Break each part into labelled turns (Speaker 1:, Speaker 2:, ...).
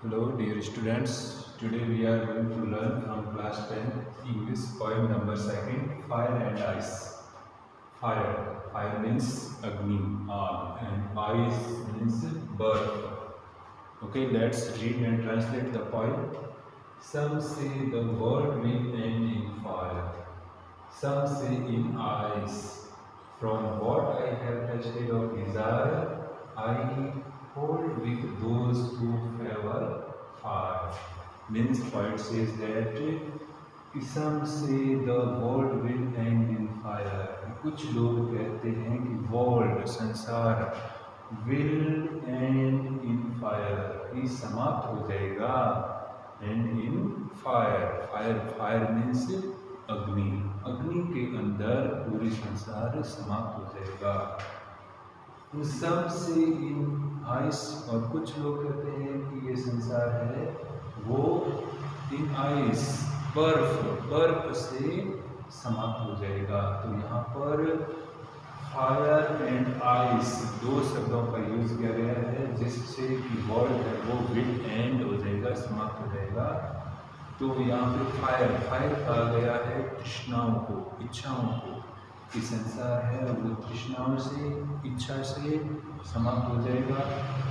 Speaker 1: Hello dear students, today we are going to learn from class 10 English poem number 2, Fire and Ice. Fire means Agni, and ice means birth. Okay, let's read and translate the poem. Some say the world will end in fire, some say in ice. From what I have tasted of desire, I hold with those who favor fire. Means poet says that कि some say the world will end in fire. कुछ लोग कहते हैं कि world संसार will end in fire, कि समाप्त हो जाएगा. End in fire. Fire means अग्नि. अग्नि के अंदर पूरी संसार समाप्त हो जाएगा. सब से इन आइस, और कुछ लोग कहते हैं कि ये संसार है वो इन आइस बर्फ से समाप्त हो जाएगा. तो यहाँ पर फायर एंड आइस दो शब्दों का यूज किया गया है, जिससे कि वर्ल्ड है वो विल एंड हो जाएगा, समाप्त हो जाएगा. तो यहाँ पे फायर कहा गया है तृष्णाओं को, इच्छाओं को, कि संसार है वो तृष्णाओं से, इच्छा से समाप्त हो जाएगा.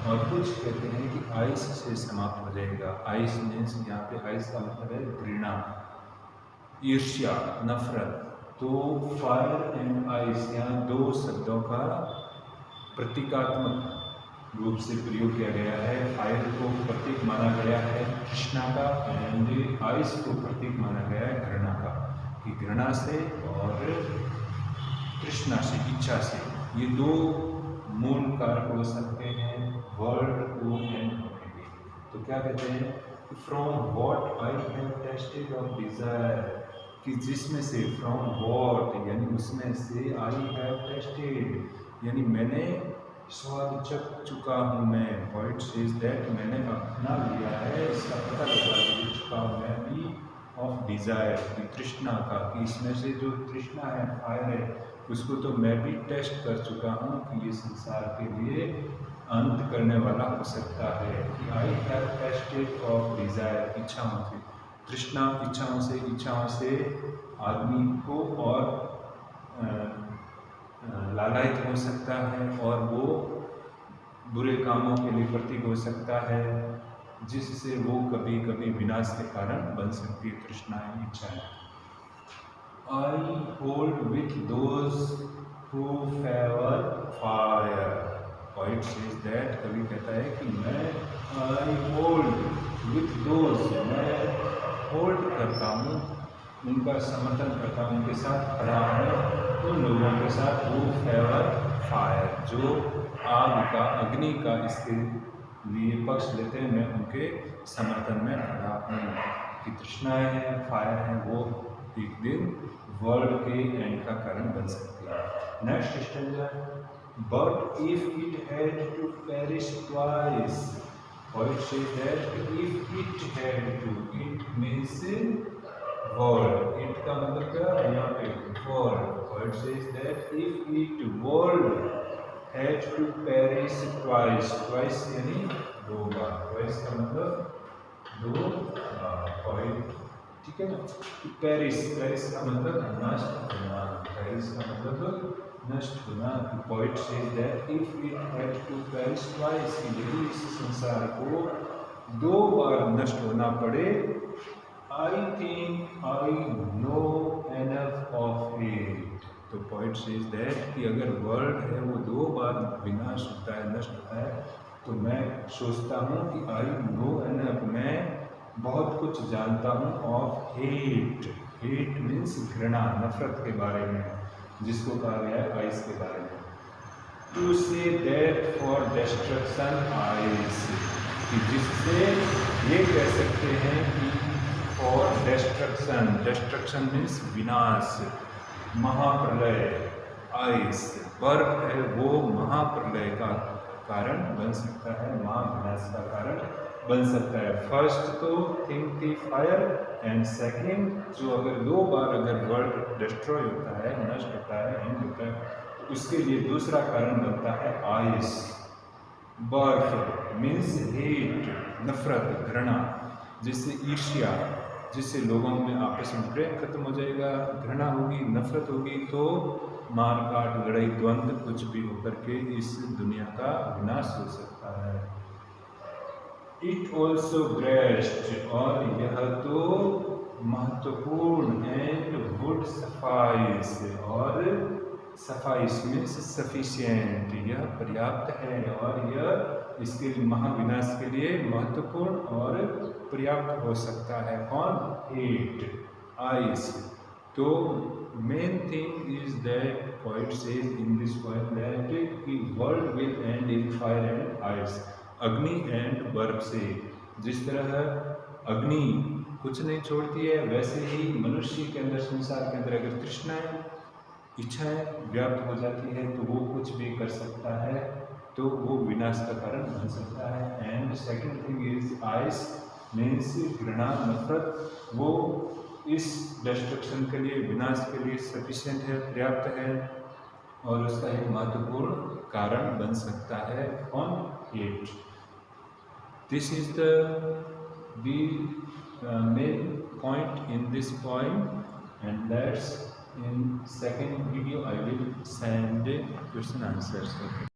Speaker 1: और कुछ कहते हैं कि आइस से समाप्त हो जाएगा. आइस मीन्स यहाँ पे आइस का मतलब है घृणा, ईर्ष्या, नफरत. तो फायर एंड आइस यहाँ दो शब्दों का प्रतीकात्मक रूप से प्रयोग किया गया है. फायर को प्रतीक माना गया है तृष्णा का, एंड आइस को प्रतीक माना गया है घृणा का, कि घृणा से और तृष्णा से, इच्छा से, ये दो मूल कारक हो सकते हैं वर्ल्ड को एंड होने के. तो क्या कहते हैं, from what I have tested of desire, कि जिसमें से, फ्रॉम व्हाट यानी उसमें से, आई हैव टेस्टेड यानी मैंने स्वाद चख चुका हूँ मैं. पॉइंट सेज दैट मैंने अपना लिया है, इसका पता लगा चुका हूँ मैं भी, ऑफ डिजायर की तृष्णा का, कि इसमें से जो तृष्णा है, फायर है, उसको तो मैं भी टेस्ट कर चुका हूँ कि ये संसार के लिए अंत करने वाला हो सकता है. कि I have tested of desire, इच्छाओं से, तृष्णा इच्छाओं से आदमी को और लालायित हो सकता है, और वो बुरे कामों के लिए प्रतीक हो सकता है, जिससे वो कभी कभी विनाश के कारण बन सकती है तृष्णाएं, इच्छाएं. I hold with those who favor fire. Poet says that, कवि कहता है कि मैं I hold with those, मैं होल्ड करता हूँ, उनका समर्थन करता हूँ, उनके साथ खड़ा हूँ, उन लोगों के साथ who favor fire, जो आग का, अग्नि का इसके लिए पक्ष लेते हैं. मैं उनके समर्थन में खड़ा हूँ. कि तृष्णाएं हैं, फायर हैं, वो एक दिन वर्ल्ड के एंड का कारण बन सकती है. Next stanza, but if it had to perish twice. Poet says that if it had to, it means world, it का मतलब क्या है यहाँ पे, world. Poet says that if it world had to perish twice, twice यानी दो बार, twice का मतलब दो पॉइंट, ठीक है ना. पेरिस का मतलब नष्ट होना, पेरिस का मतलब नष्ट होना. Point says that if it had to perish twice, यदि इस संसार को दो बार नष्ट होना पड़े, I think I know enough of it. तो पॉइंट सेज दैट कि अगर वर्ल्ड है वो दो बार विनाश होता है, नष्ट होता है, तो मैं सोचता हूँ कि आई नो एनफ, मैं बहुत कुछ जानता हूँ, ऑफ हेट. हेट मीन्स घृणा, नफरत के बारे में, जिसको कहा गया है आइस के बारे में. To say that for destruction ice, कि जिससे ये कह सकते हैं कि फॉर डिस्ट्रक्शन, डिस्ट्रक्शन मीन्स विनाश, महाप्रलय. आइस बर्फ है वो महाप्रलय का कारण बन सकता है, महाविनाश का कारण बन सकता है. फर्स्ट तो थिंक थी फायर, एंड सेकेंड, जो अगर दो बार अगर वर्ल्ड डिस्ट्रॉय होता है, नष्ट होता है, एंड होता है, तो उसके लिए दूसरा कारण बनता है आइस. बर्फ मीन्स हीट, नफरत, घृणा, जिससे ईर्ष्या, जिससे लोगों में आपस में प्रेम खत्म हो जाएगा, घृणा होगी, नफरत होगी, तो मार काट, लड़ाई, द्वंद्व कुछ भी होकर के इस दुनिया का विनाश हो सकता है। इट ऑल्सो ग्रेस्ट, और यह तो महत्वपूर्ण, एंड वुड सफाइस, और सफाइस मीन्स सफिशिएंट, यह पर्याप्त है, और यह इसके महाविनाश के लिए महत्वपूर्ण और पर्याप्त हो सकता है। कौन? Hate, ice. तो main thing is that poet says in this poem that the world will end in fire and ice, अग्नि एंड बर्फ से। जिस तरह अग्नि कुछ नहीं छोड़ती है, वैसे ही मनुष्य के अंदर, संसार के अंदर अगर तृष्णाएं, इच्छाएं व्याप्त हो जाती है तो वो कुछ भी कर सकता है, तो वो विनाश का कारण बन सकता है। And second thing is ice means घृणा, नफरत, वो इस डिस्ट्रक्शन के लिए, विनाश के लिए सफिशिएंट है, पर्याप्त है, और उसका एक महत्वपूर्ण कारण बन सकता है। कौन? Hate. This is the main point in this poem, and that's in second video I will send question answers. Okay.